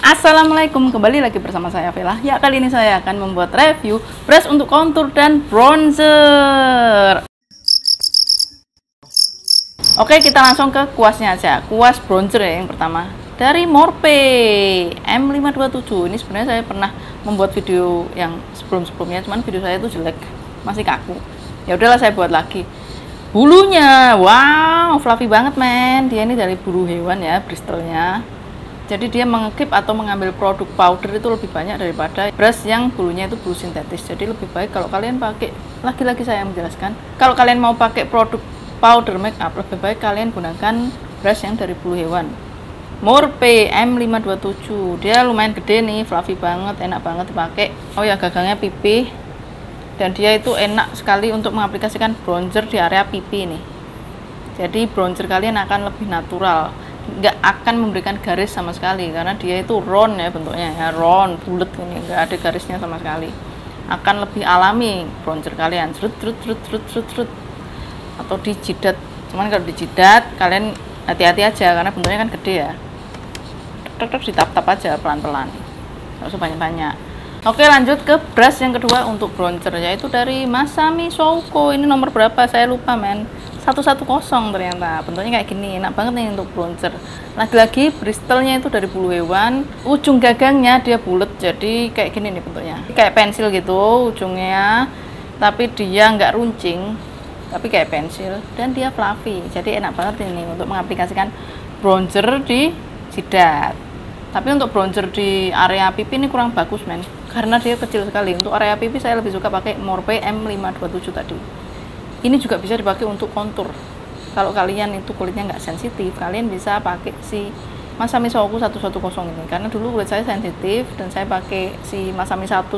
Assalamualaikum, kembali lagi bersama saya Vela. Ya, kali ini saya akan membuat review brush untuk contour dan bronzer. Oke, kita langsung ke kuasnya aja. Kuas bronzer ya yang pertama dari Morphe M527. Ini sebenarnya saya pernah membuat video yang sebelum-sebelumnya, cuman video saya itu jelek, masih kaku. Ya udahlah, saya buat lagi. Bulunya, wow, fluffy banget men. Dia ini dari bulu hewan ya, bristlenya. Jadi dia mengekip atau mengambil produk powder itu lebih banyak daripada brush yang bulunya itu bulu sintetis. Jadi lebih baik kalau kalian pakai, lagi-lagi saya menjelaskan, kalau kalian mau pakai produk powder makeup, lebih baik kalian gunakan brush yang dari bulu hewan. Morphe M527. Dia lumayan gede nih, fluffy banget, enak banget dipakai. Oh ya, gagangnya pipi. Dan dia itu enak sekali untuk mengaplikasikan bronzer di area pipi nih. Jadi bronzer kalian akan lebih natural, nggak akan memberikan garis sama sekali karena dia itu round ya bentuknya ya, round bulat ini, nggak ada garisnya sama sekali. Akan lebih alami bronzer kalian, serut atau dijidat. Cuman kalau dijidat kalian hati-hati aja karena bentuknya kan gede ya. Ditap-tap aja pelan-pelan, nggak usah banyak-banyak. Oke, lanjut ke brush yang kedua untuk bronzer, yaitu dari Masami Souko. Ini nomor berapa saya lupa men, 110 ternyata. Bentuknya kayak gini, enak banget nih untuk bronzer. Lagi-lagi bristlenya itu dari bulu hewan, ujung gagangnya dia bulat, jadi kayak gini nih bentuknya, kayak pensil gitu ujungnya, tapi dia nggak runcing, tapi kayak pensil, dan dia fluffy. Jadi enak banget ini untuk mengaplikasikan bronzer di jidat. Tapi untuk bronzer di area pipi ini kurang bagus men, karena dia kecil sekali. Untuk area pipi saya lebih suka pakai Morphe M527 tadi. Ini juga bisa dipakai untuk kontur. Kalau kalian itu kulitnya nggak sensitif, kalian bisa pakai si Masami Souko 110 ini. Karena dulu kulit saya sensitif dan saya pakai si Masami 110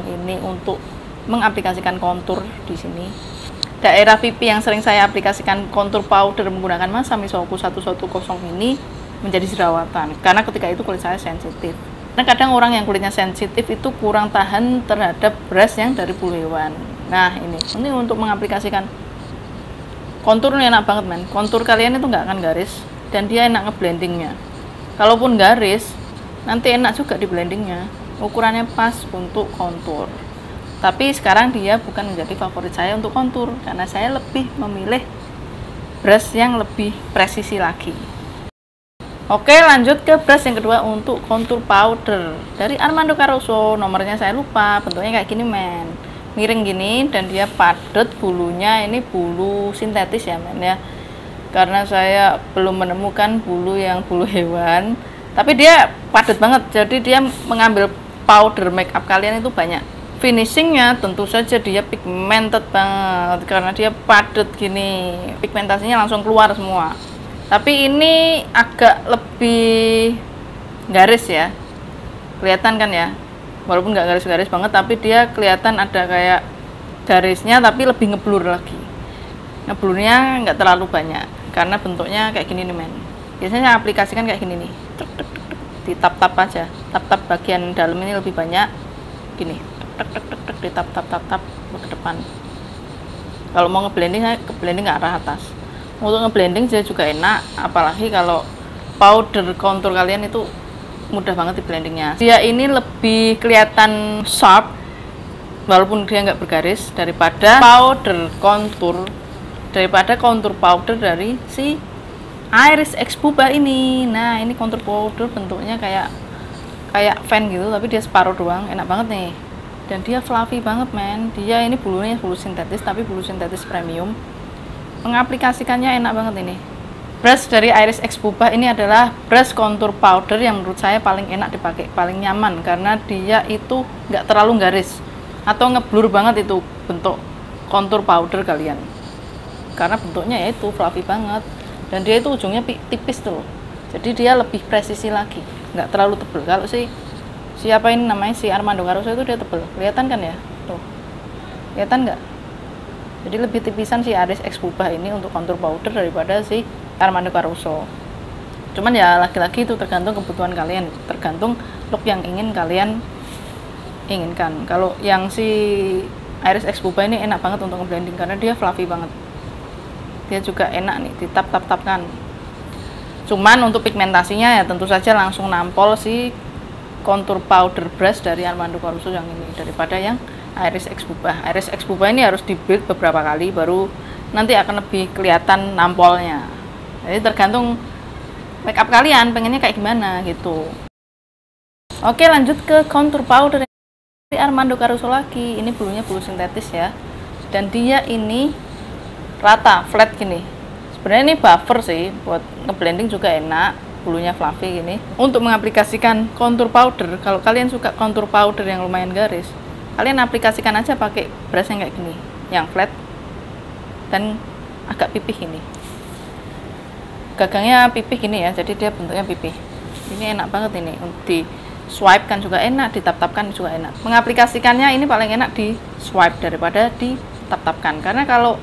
ini untuk mengaplikasikan kontur di sini. Daerah pipi yang sering saya aplikasikan kontur powder menggunakan Masami Souko 110 ini menjadi jerawatan, karena ketika itu kulit saya sensitif. Nah, kadang orang yang kulitnya sensitif itu kurang tahan terhadap brush yang dari bulu hewan. Nah, ini untuk mengaplikasikan kontur ini enak banget men. Kontur kalian itu nggak akan garis dan dia enak ngeblendingnya. Kalaupun garis, nanti enak juga di blendingnya. Ukurannya pas untuk kontur. Tapi sekarang dia bukan menjadi favorit saya untuk kontur karena saya lebih memilih brush yang lebih presisi lagi. Oke, lanjut ke brush yang kedua untuk kontur powder dari Armando Caruso. Nomornya saya lupa, bentuknya kayak gini men, miring gini, dan dia padat bulunya. Ini bulu sintetis ya men ya, karena saya belum menemukan bulu yang bulu hewan, tapi dia padat banget. Jadi dia mengambil powder makeup kalian itu banyak. Finishingnya tentu saja dia pigmented banget karena dia padat gini, pigmentasinya langsung keluar semua. Tapi ini agak lebih garis ya, kelihatan kan ya, walaupun nggak garis-garis banget, tapi dia kelihatan ada kayak garisnya, tapi lebih ngeblur lagi. Ngeblurnya nggak terlalu banyak karena bentuknya kayak gini nih men. Biasanya saya aplikasikan kayak gini nih, ditap-tap aja, tap-tap bagian dalam ini lebih banyak gini, ditap-tap ke depan. Kalau mau ngeblending, saya ngeblending ke arah atas. Untuk ngeblending dia juga enak, apalagi kalau powder kontur kalian itu mudah banget di blendingnya. Dia ini lebih kelihatan sharp walaupun dia nggak bergaris daripada kontur powder dari si Iris X Puba ini. Nah, ini kontur powder bentuknya kayak fan gitu, tapi dia separuh doang, enak banget nih. Dan dia fluffy banget men. Dia ini bulunya bulu sintetis, tapi bulu sintetis premium. Mengaplikasikannya enak banget ini. Brush dari Iris X Puba ini adalah brush contour powder yang menurut saya paling enak dipakai, paling nyaman karena dia itu nggak terlalu garis atau ngeblur banget itu bentuk contour powder kalian. Karena bentuknya ya itu fluffy banget dan dia itu ujungnya tipis tuh. Jadi dia lebih presisi lagi, nggak terlalu tebel. Kalau siapa ini namanya si Armando Caruso itu dia tebel, kelihatan kan ya? Tuh, kelihatan nggak? Jadi lebih tipisan si Iris X Puba ini untuk kontur powder daripada si Armando Caruso. Cuman ya lagi-lagi itu tergantung kebutuhan kalian, tergantung look yang ingin kalian inginkan. Kalau yang si Iris X Puba ini enak banget untuk ngeblending karena dia fluffy banget. Dia juga enak nih ditap-tap-tapkan. Cuman untuk pigmentasinya ya tentu saja langsung nampol si contour powder brush dari Armando Caruso yang ini daripada yang Iris X Pupa. Iris X Pupa ini harus di build beberapa kali baru nanti akan lebih kelihatan nampolnya. Jadi tergantung makeup kalian pengennya kayak gimana gitu. Oke, lanjut ke contour powder dari Armando Caruso lagi. Ini bulunya bulu sintetis ya, dan dia ini rata flat gini. Sebenarnya ini buffer sih, buat ngeblending juga enak, bulunya fluffy gini. Untuk mengaplikasikan contour powder, kalau kalian suka contour powder yang lumayan garis, kalian aplikasikan aja pakai brush yang kayak gini, yang flat dan agak pipih ini. Gagangnya pipih gini ya, jadi dia bentuknya pipih. Ini enak banget ini, di swipe kan juga enak, ditap-tapkan juga enak. Mengaplikasikannya ini paling enak di swipe daripada di tap-tapkan, karena kalau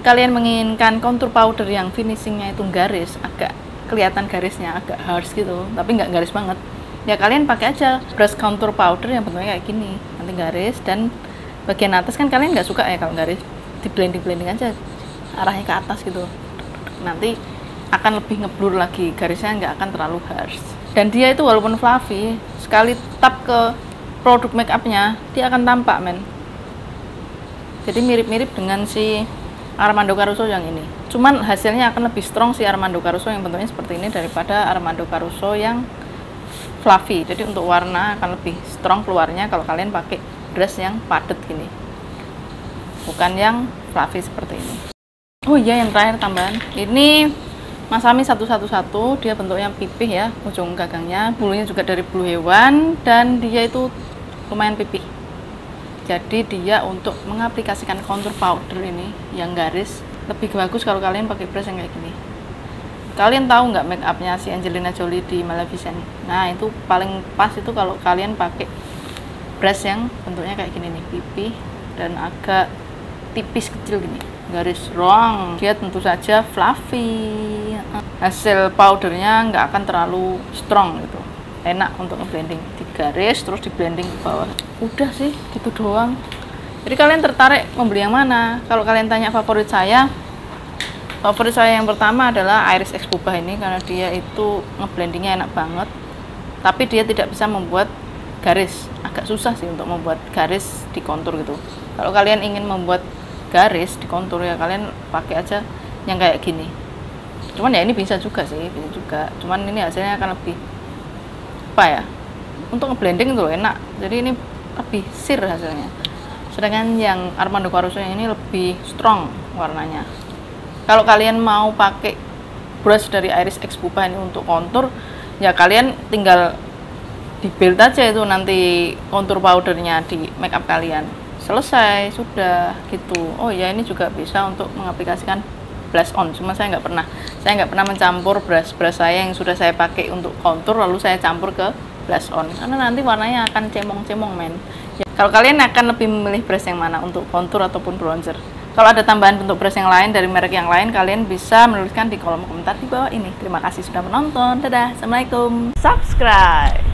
kalian menginginkan contour powder yang finishingnya itu garis, agak kelihatan garisnya agak harsh gitu, tapi nggak garis banget, ya kalian pakai aja brush contour powder yang bentuknya kayak gini, nanti garis, dan bagian atas kan kalian nggak suka ya kalau garis, di blending aja arahnya ke atas gitu, nanti akan lebih ngeblur lagi, garisnya nggak akan terlalu harsh. Dan dia itu walaupun fluffy, sekali tap ke produk make upnya dia akan tampak men, jadi mirip-mirip dengan si Armando Caruso yang ini, cuman hasilnya akan lebih strong si Armando Caruso yang bentuknya seperti ini daripada Armando Caruso yang fluffy. Jadi untuk warna akan lebih strong keluarnya kalau kalian pakai brush yang padat gini, bukan yang fluffy seperti ini. Oh iya, yang terakhir tambahan ini Masami 111, dia bentuknya pipih ya, ujung gagangnya, bulunya juga dari bulu hewan, dan dia itu lumayan pipih. Jadi dia untuk mengaplikasikan contour powder ini yang garis lebih bagus kalau kalian pakai brush yang kayak gini. Kalian tahu nggak make upnya si Angelina Jolie di Maleficent? Nah itu paling pas itu kalau kalian pakai brush yang bentuknya kayak gini nih, pipih dan agak tipis kecil gini, garis rong. Dia tentu saja fluffy. Hasil powdernya nggak akan terlalu strong gitu, enak untuk ngeblending, digaris terus di blending ke bawah. Udah sih gitu doang. Jadi kalian tertarik membeli yang mana? Kalau kalian tanya favorit saya yang pertama adalah Iris X Pupa ini, karena dia itu ngeblendingnya enak banget, tapi dia tidak bisa membuat garis, agak susah sih untuk membuat garis di kontur gitu. Kalau kalian ingin membuat garis di kontur ya kalian pakai aja yang kayak gini. Cuman ya ini bisa juga sih, bisa juga, cuman ini hasilnya akan lebih apa ya, untuk ngeblending itu enak, jadi ini lebih sheer hasilnya. Sedangkan yang Armando Caruso yang ini lebih strong warnanya. Kalau kalian mau pakai brush dari Iris X Pupa ini untuk kontur, ya kalian tinggal di build aja itu nanti kontur powdernya di makeup kalian, selesai sudah gitu. Oh ya, ini juga bisa untuk mengaplikasikan blush on, cuma saya nggak pernah mencampur brush saya yang sudah saya pakai untuk kontur lalu saya campur ke blush on, karena nanti warnanya akan cemong-cemong men ya. Kalau kalian akan lebih memilih brush yang mana untuk kontur ataupun bronzer? Kalau ada tambahan bentuk brush yang lain dari merek yang lain, kalian bisa menuliskan di kolom komentar di bawah ini. Terima kasih sudah menonton, dadah, assalamualaikum, subscribe.